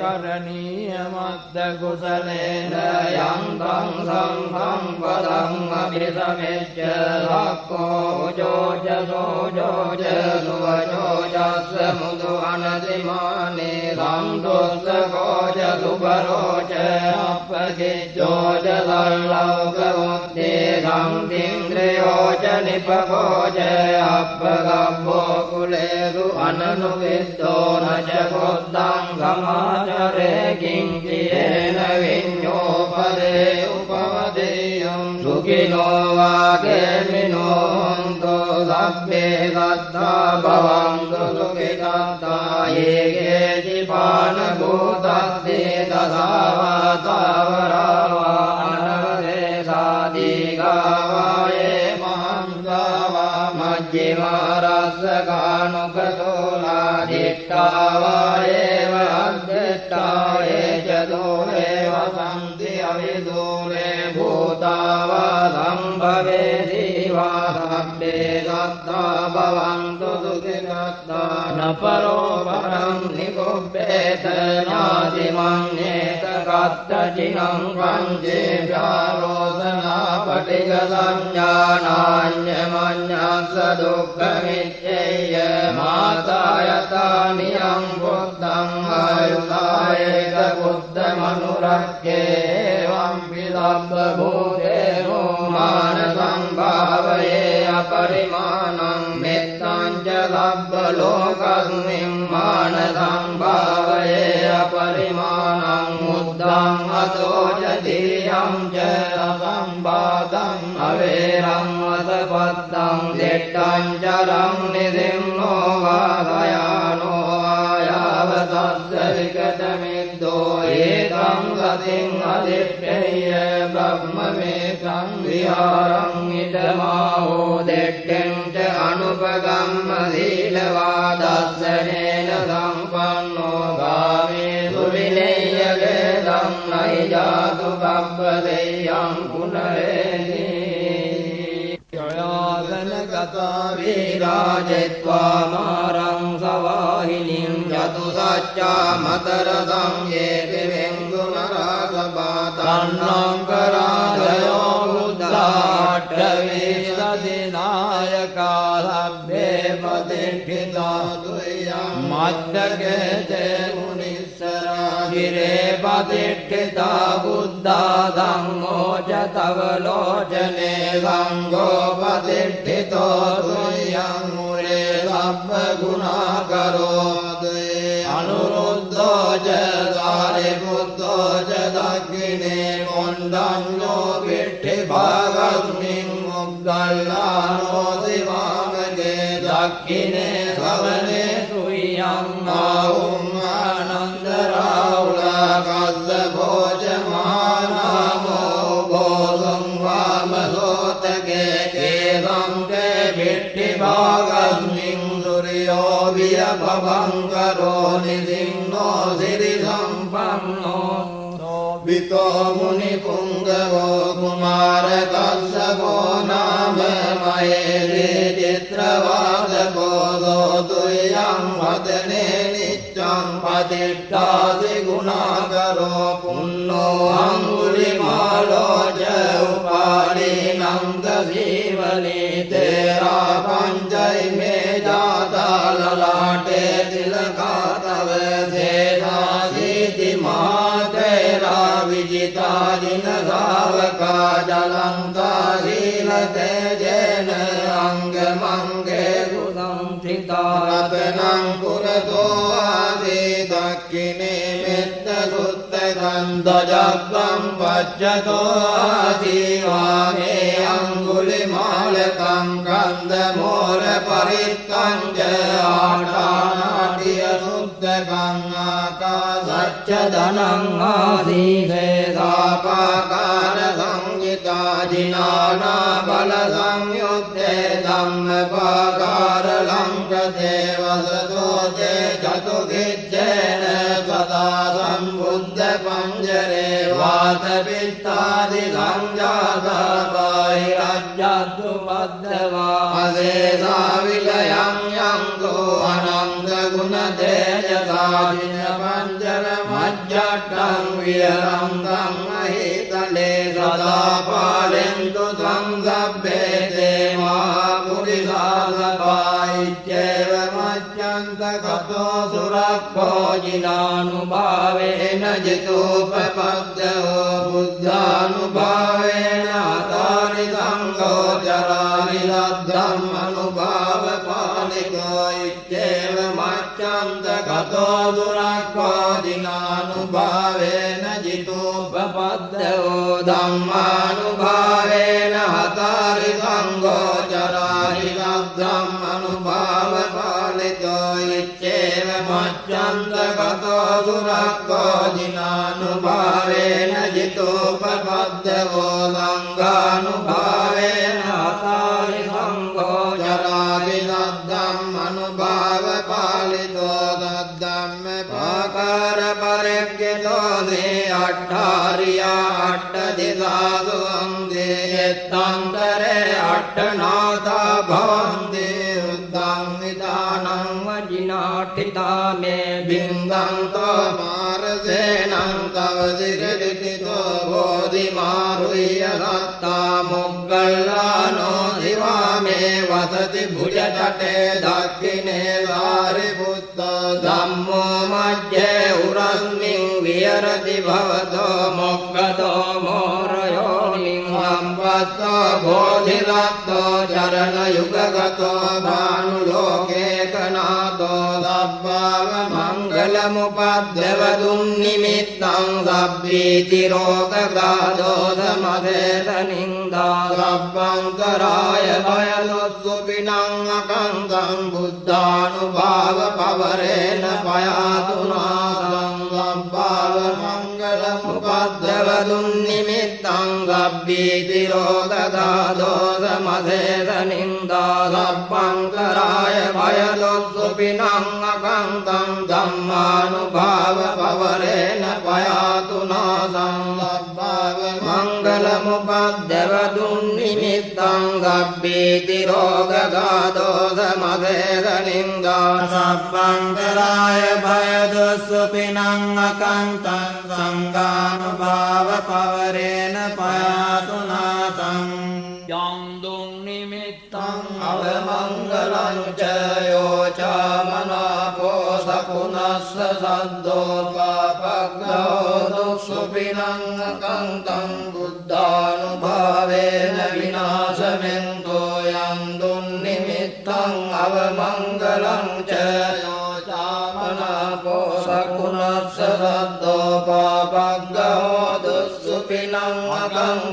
करणीयमद्दकुशलेन यन्तं संघं पदं अभिसमेच्च लक्को जोजसोजो च सुवजोजस्य मुदु अनतिमानि सन्तुष्टको च सुभरो च अपगिजो च सल्लौकमुक्ति सन्तीन्द्रियो च निपको च अपगम्भो कुलेषु अननुविद्धो न च बुद्धं समाचरे किञ्चिदेन विඤ्ඤोपदे उपवदेयं सुखिनो वागेमिनो हन्तु सभ्ये सद्धा भवन्तु सुखिनः ये केचिपानभूतस्ते तथा वातावरावा अनवदेशादिगावाये महांसावा मज्जिमारसकानुकतोलादिष्टावायेव अद्दिष्टाये च दूरे वसन्ति अविदूरे भूतावा सम्भवेदिवा सभ्ये सद्धा भवन्तु सुखिनः न परो परं निगुह्येत नादिमन्येत कथचिनं पञ्चेभ्यारोचनापटिगसंज्ञानान्यमन्यस्य दुःखमित्येय मातायतानियं बुद्धं आयुधायेत बुद्धमनुरक्येवं विलब्धभूतेनो मानसं भावये अपरिमाणं मित्तं च लब्धलोकस्मिन् मानसं भावये अपरिमाणं मुद्धं अतो च धियं च असम्बादम् अवेरम् असपद्धं दिष्टं चरं निधिं नो वादयानो आयावतस्य विगतमिद्धो एकं गतिम् अधिष्ठेय ब्रह्ममेकं विहारम् इदमाहो दिष्टिं च अनुपगम्यशीलवादर्शनेन सम्पन्नो गामेषु विनय्यगेदं नहि जातु बभ्रदेयं पुनरेति जयागनगता वीराजित्वा मारं सवाहिनीं चतुसच्चामतरसं ये विवेङ्गुनरागपातन्नं करादयो बुद्धाट्टवीसदिनायका लभ्ये प्रतिष्ठिता तुय्यं मद्दके ते मुनिस्सरा गिरे प्रतिष्ठिता बुद्धा धम्मो च तव लोचने सङ्गो प्रतिष्ठितो तुय्यं मुरे सर्वगुणाकरो अनुरुद्धो च सारिपुद्धो च दक्षिणे मुण्डन्यो विष्ठिभागस्मिन् मुद्गल्लानो दिवामगे दक्षिणे सवने तुय्यं आहुं आनन्दराहुलकस्य भोजमानामो भोजं वामसोतके केदं ते विष्ठिभागस्मिन् सूर्यो वियभवङ्करो निसिंहो सिरिसम्पन्नो वितो मुनिपुङ्गवो कुमारकස්සपो नाम महेशे चित्रवादको तुय्यं वदने नित्यं प्रतिष्ठासि गुणाकरो पुन्नो अङ्गुलिमालो च उपालीनं दधीवली तेरा पञ्चमे जाता ललाटे तिलका तव शेषासीति मातेरा विजिता जिनधावका जलन्ताशीलते जेन अङ्गमङ्गे सुसंस्थिता रत्नं पुरतो आदि दक्षिणे मित्रसुत्तगन्धजग्गं पच्यतो आदि वामे अङ्गुलिमालकं कन्दमूलपरित्तं च आटानाट्यशुद्धकम् आकाशच्च धनं आसीते सापाकारसंहिता जिनाना बलसंयुक्ते धम्मपाकारलङ्कते वसतो ते चतुर्भिज्जेन सदा सम्बुद्धपञ्जरे वातपित्तादिसञ्जाता बाहिरज्जातु बद्धवा अशेषा विलयं यङ्गो अनन्तगुणतेजसा जिनपञ्जरमय යට්ටං විහරන්තං මහිතලේ සදා පාලෙන්තු ත්වං සබ්බේ දේවා පුරිසාසපායිච්චේව මච්ඡන්ත කතෝ සුරක්ඛෝ ජිනානුභාවේන ජිතෝපපද්දෝ බුද්ධානුභාවේන අතාරි සංඝෝ චරාරි ලද්දම් අනුභාව පාලිකෝ ඉච්ඡේව මච්ඡන්ත කතෝ සුරක්ඛෝ ජිනානුභාවේන ජිතෝපපද්දෝ ධම්මානුභාවේන අතාරි සංඝෝ චරාරි ලද්දම් අනුභාව පාලිකෝ ඉච්ඡේව මච්ඡන්ත කතෝ සුරක්ඛෝ ජිනානුභාවේන ජිතෝපපද්දෝ සංඝානුභාවේන අතාරි සංඝෝ චරාරි ලද්දම් අනුභාව පාලිතෝ තද්දම්ම පාකාර පරිග්ගතෝ දේ අට්ඨාරියා අට්ඨ දිසාසු අංගේ එත්තන්තරේ අට්ඨනාථා භවන්තේ උද්දං විදානං වජිනාඨිතා මේ බින්දන්තෝ මාරසේනං තව දිරදිතෝ බෝධිමාරුය සත්තා මොග්ගල්ලානෝ දිවාමේ වසති භුජතටේ දක්ඛිනේ සාරිපුත්ත ධම්මෝ මජ්ජේ උරස්මින් විහෙරති භවතෝ මොග්ගතෝ මෝරයෝ නිම්හම්පත්තෝ බෝධිරත්තෝ චරණ යුගගතෝ භානුලෝකේ කනාතෝ සබ්බාව මංගලමුපද්දව දුන්නිමිත්තං සබ්බීති රෝගගාදෝ සමදේතනින්දා සබ්බංකරාය භයලොස්සුපිනං අකංගං බුද්ධානුභාව පවරේන පයාතුනාසං සබ්බාව මංගලමුපද්දව දුන්නිමිත්තං සබ්බීති රෝගගාදෝ සමදේතනින්දා සබ්බංකරාය භයලොස්සුපිනං අකංගං ධම්මානුභාව පවරේන පයාතුනාසං සබ්බාව මංගලමුපද්දව දුන්නිමිත්තං සබ්බීති රෝගගාදෝ සමදේතනින්දා සබ්බංකරාය භයදොස්සුපිනං අකංතං සංඝානුභාව පවරේන පයාතුනාතං යං දුන් නිමිත්තං අවමංගලං ච යෝචාමනාපෝ සකුණස්ස සද්දෝ පාපග්ගෝ දුස්සුපිනං අකංතං බුද්ධානුභාවේන විනාශමෙන්තෝ යං දුන් නිමිත්තං අවමංගලං ච යෝචාමනාපෝ සකුණස්ස සද්දෝ පාපග්ගෝ දුස්සුපිනං අකංතං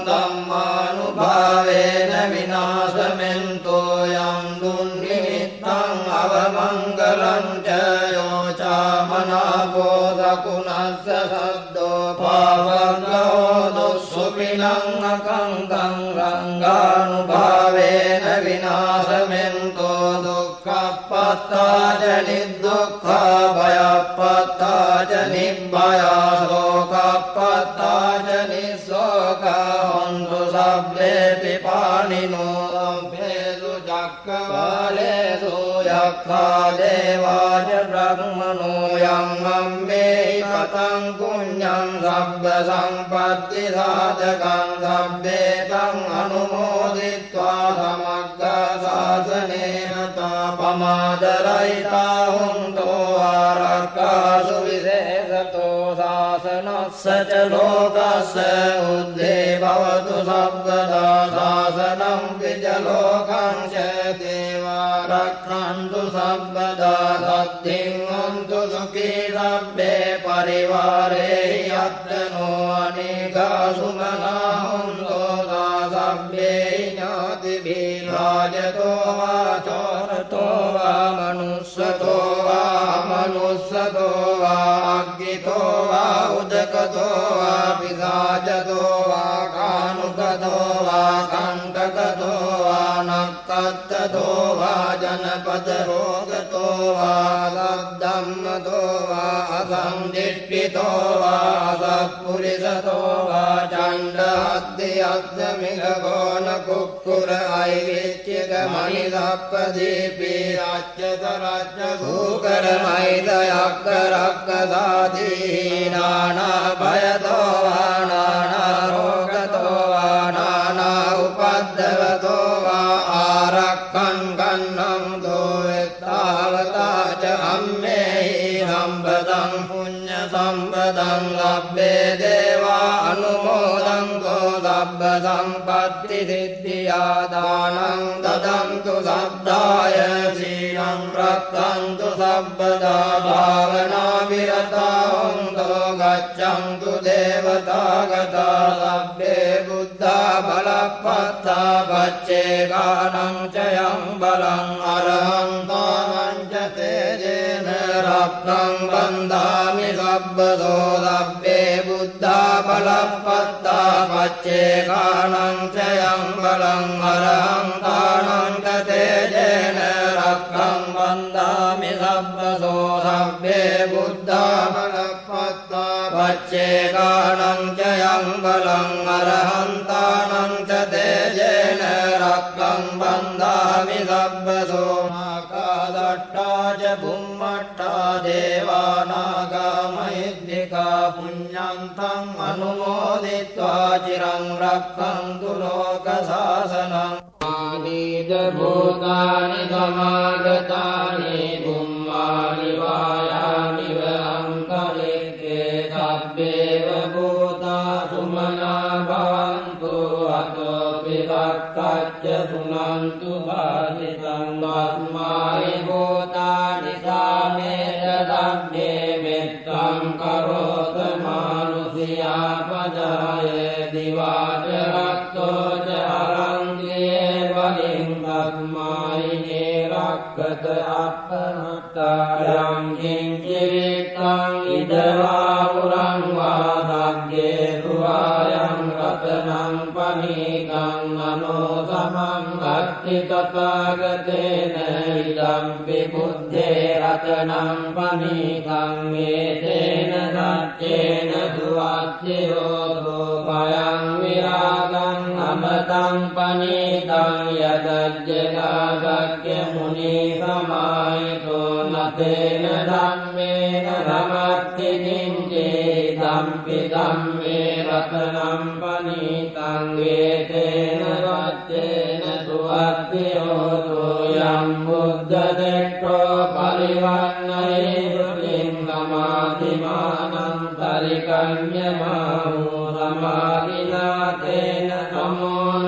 ධම්මානුභාවේන විනාශමෙන්තෝ යං දුන් නිමිත්තං අවමංගලං ච යෝචාමනාපෝ සකුණස්ස සද්දෝ පාපග්ගෝ දුස්සුපිනං අකංතං රංගානුභාවේන විනාශමෙන්තෝ දුක්ඛප්පත්තාච නිදුක්ඛා භයප්පත්තාච නිබ්බයා ශෝකප්පත්තාච නිස්සෝකා හොන්තු සබ්බේපි පානිනෝ සම්පේසු චක්කවාලේසු යක්ඛා දේවාච බ්‍රහ්මනෝ යං අම්මේ කතං පුඤ්ඤං සබ්බ සම්පත්ති සාධකං සබ්බේතං අනුමෝදිत्वा සමග්ග ශාසනේන තාපමාදරයිතා හුන්තෝ ආරක්ඛාසු විශේෂතෝ ශාසනස්ස ච ලෝකස්ස උද්ධේ භවතු සබ්බදා ශාසනං පිච ලෝකං ච දේවා රක්ඛන්තු සබ්බදා සත්තිං හොන්තු සුඛී සබ්බේ පරිවාරේ යත්තනෝ අනේකා සුමනා හොන්තෝ සබ්බේ ඥාතිභී රාජතෝ වා චෝරතෝ වා මනුස්සතෝ වා මනුස්සතෝ වා අග්ගිතෝ වා උදකතෝ වා පිසාචතෝ වා කානුකතෝ වා කණ්ඨකතෝ වා නක්ඛත්තතෝ වා ජනපද රෝගතෝ වා සද්දම්මතෝ वा असंदिष्टितो वा असत्पुरिसतो वा चण्डहस्तिहस्तमिघगोन कुक्कुर ऐविच्यकमणिसप्पदीपी राज्यधराज्यधूकरमैदयक्करक्कसाधी नानाभयतो वा नानारोगतो वा नाना उपद्रवतो वा आरक्षन् कन्नं दोवित्तावता च अम्मेहि सम्पदं पुण्यसम्पदं लभ्ये देवा अनुमोदन्तो सर्वसम्पत्तिसिद्धिया दानं ददन्तु शब्दाय श्रियं रक्षन्तु सर्वदा भावनाविरता हन्तो गच्छन्तु देवतागता लभ्ये बुद्धा बलपत्ता पच्चेकानं च यं बलम् अरहन्तामं च तेजेन रत्नं बन्धामि सर्वतो लभ्ये बुद्धा बलपत्ता पच्चेकानं च यं बलम् अरहन्तानं च तेजेन रत्नं बन्धामि सर्वतो लभ्ये बुद्धा बलपत्ता पच्चेकानं च यं बलम् अरहन्तानं च तेजेन रत्नं बन्धामि सर्वतो नागादट्टा च बुम्मट्टा देवानागामहिद्धिका पुण्यन्तं अनुमोदित्वा चिरं रक्षन्तु लोकशासनम् भूतानि समागतानि बुम्मानि वायानि वहङ्कलिके सब्बेव भूता सुमना भवन्तु अतोऽपि भक्तश्च शृण्वन्तु भाषितं तस्मात् भूतानि सामेत सभ्ये मित्रं करोत मानुषीयापजाय दिवा च रक्तो च तस्मायिने रक्षत अपनत्तायं किञ्चित्तं इदवापुरं वा भाग्ये सुवायं रत्नं पनीतं ननो समं भक्ति तथागतेन इदं विबुद्धे रत्नं पनीतं एतेन सत्येन सुवाच्ययोतो भयं विरागं अमृतं पनीतं यदज्जगागक्यमुनिसमाहितो न तेन धम्मेन धमत्ति किञ्चिदम्पितं मे रत्नं पनीतं एतेन वाच्येन सुवर्तियोतो यं बुद्धदृष्टो परिवर्णये लिङ्गमादिमानं तरिकन्यमाहो समाधिना तेन समो न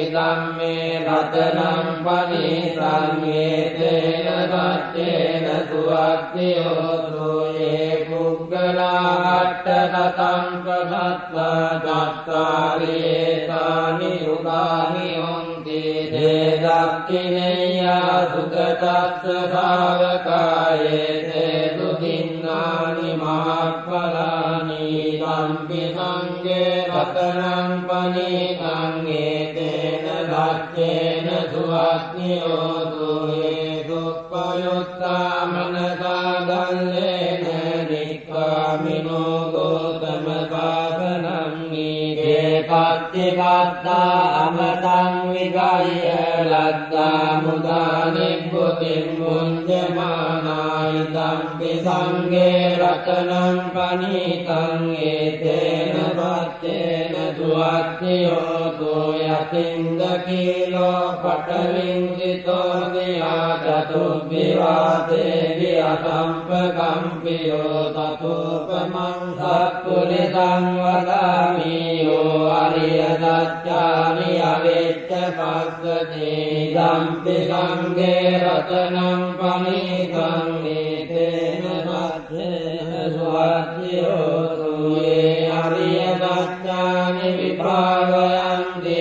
इदं मे रत्नं पनीतं एतेन सत्येन सुवर्तियोतो ये पुग्गला अट्टशतं प्रसत्त्वा चत्वारि एतानि युगानि हन्ति ते दक्षिणेया सुगतस्य शावकाये ते सुदिन्नानि महत्फलानि तम्पि सङ्गे रत्नं पनीतं एतेन सत्येन सुवर्तियोतो ये दुःखयुक्ता मनसा गल्लेन निक्कामिनो गौतमशासनं नीते पत्तिपत्ता अमृतं विगाह्य लब्धा मुदा निभृतिं भुञ्जमाना इदम्पि सङ्गे रत्नं पनीतं एतेन सत्येन सुवर्तियोतो यतिन्दकीलो पटलिङ्गितो दिया चतुर्विवाते विहसम्पकम्पियो ततोपमं सत्पुरुषं वदामि यो अर्यसत्यानि अवेत्य पश्यति इदम्पि सङ्गे रत्नं पनीतं एतेन सत्येन सुवर्तियोतो ये अर्यसत्यानि विभावयन्ति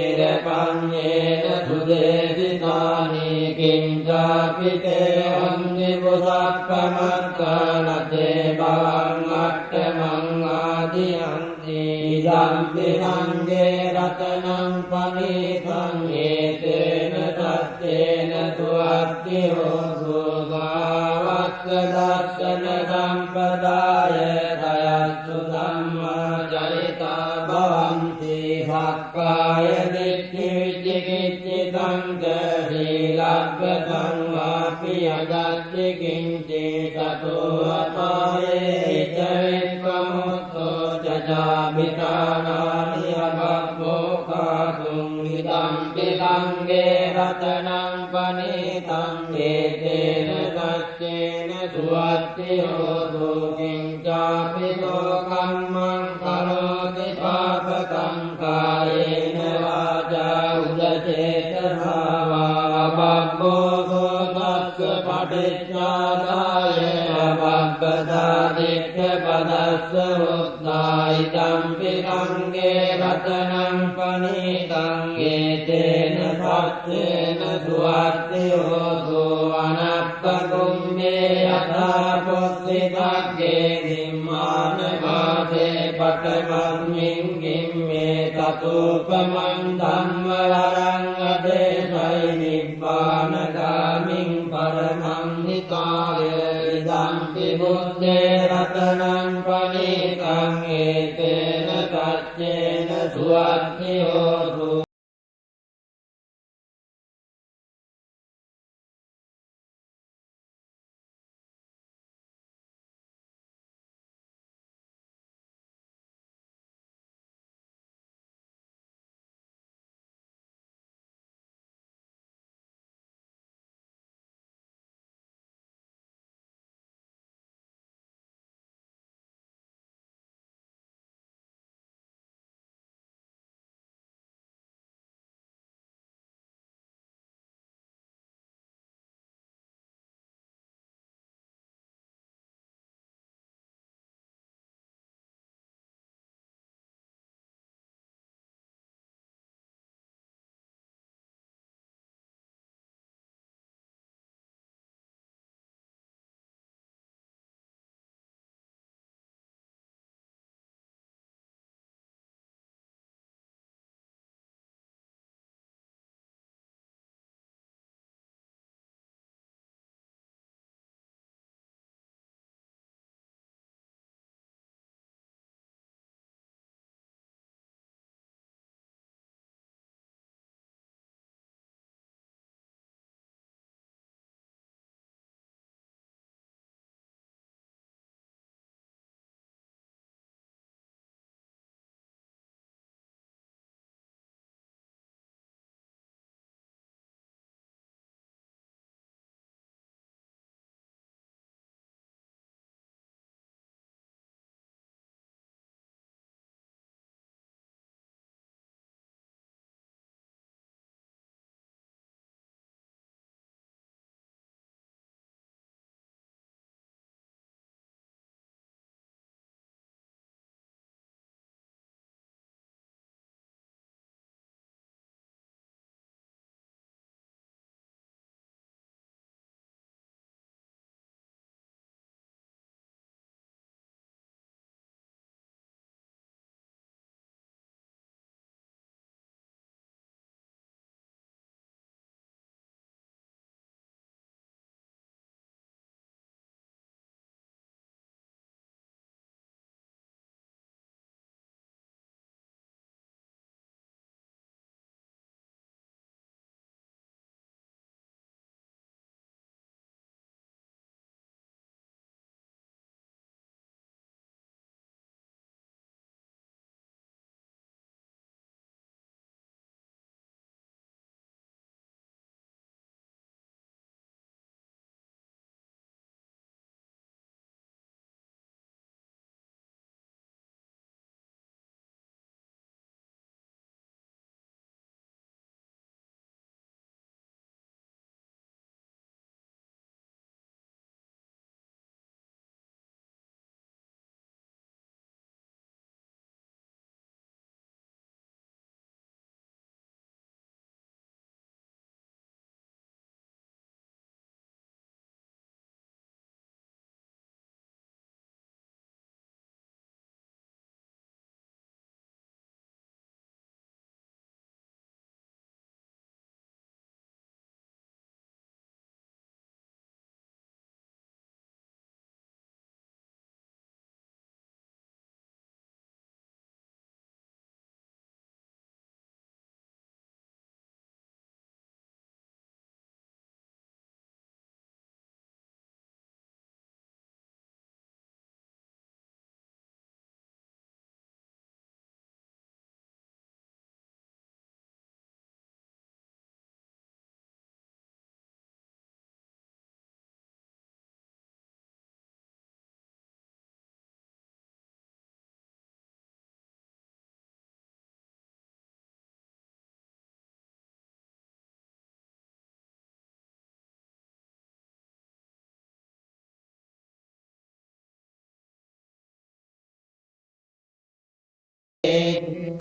गम्भीरपण्येन सुदेशितानि किञ्चापि ते वन्दिपुषत्कमर्कणते भवन्नट्टमङ्गादियन्ति इदम्पि सङ्गे रत्नं पनीतं एतेन सत्येन सुवर्तियोतो กินจิตตุตาเยเจวิปมุตโตจะจามิตานานิยบัพโภคาตุงหิตัมปิตังเกรัตนังปณิตังเอเตนะสัจเจนะสุวัตติโหตุกิงจาปิโลกัมมังคโรติปาปกังกายเนวาจาอุจเจตสาวาบัพโพโสตัสสะปฏิจจาตายะบัพปตาติเขปตัสสะรุตตายจัมปิตังเกรัตนังปณิตังเอเตนะสัจเจนะสุวัตติโหตุอนัปปกุมเมยตาปุสิตักเกนิมมานวาเทปัตตมังมิงกิมเมตตุปมังธัมมวรังอเทไสนิพพานกามิงปรมังนิกาเยอิดัมปิบุตเตรัตนังปณิตังเอเตนะสัจเจนะสุวัตติโหตุ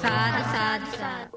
සාදු සාදු සාදු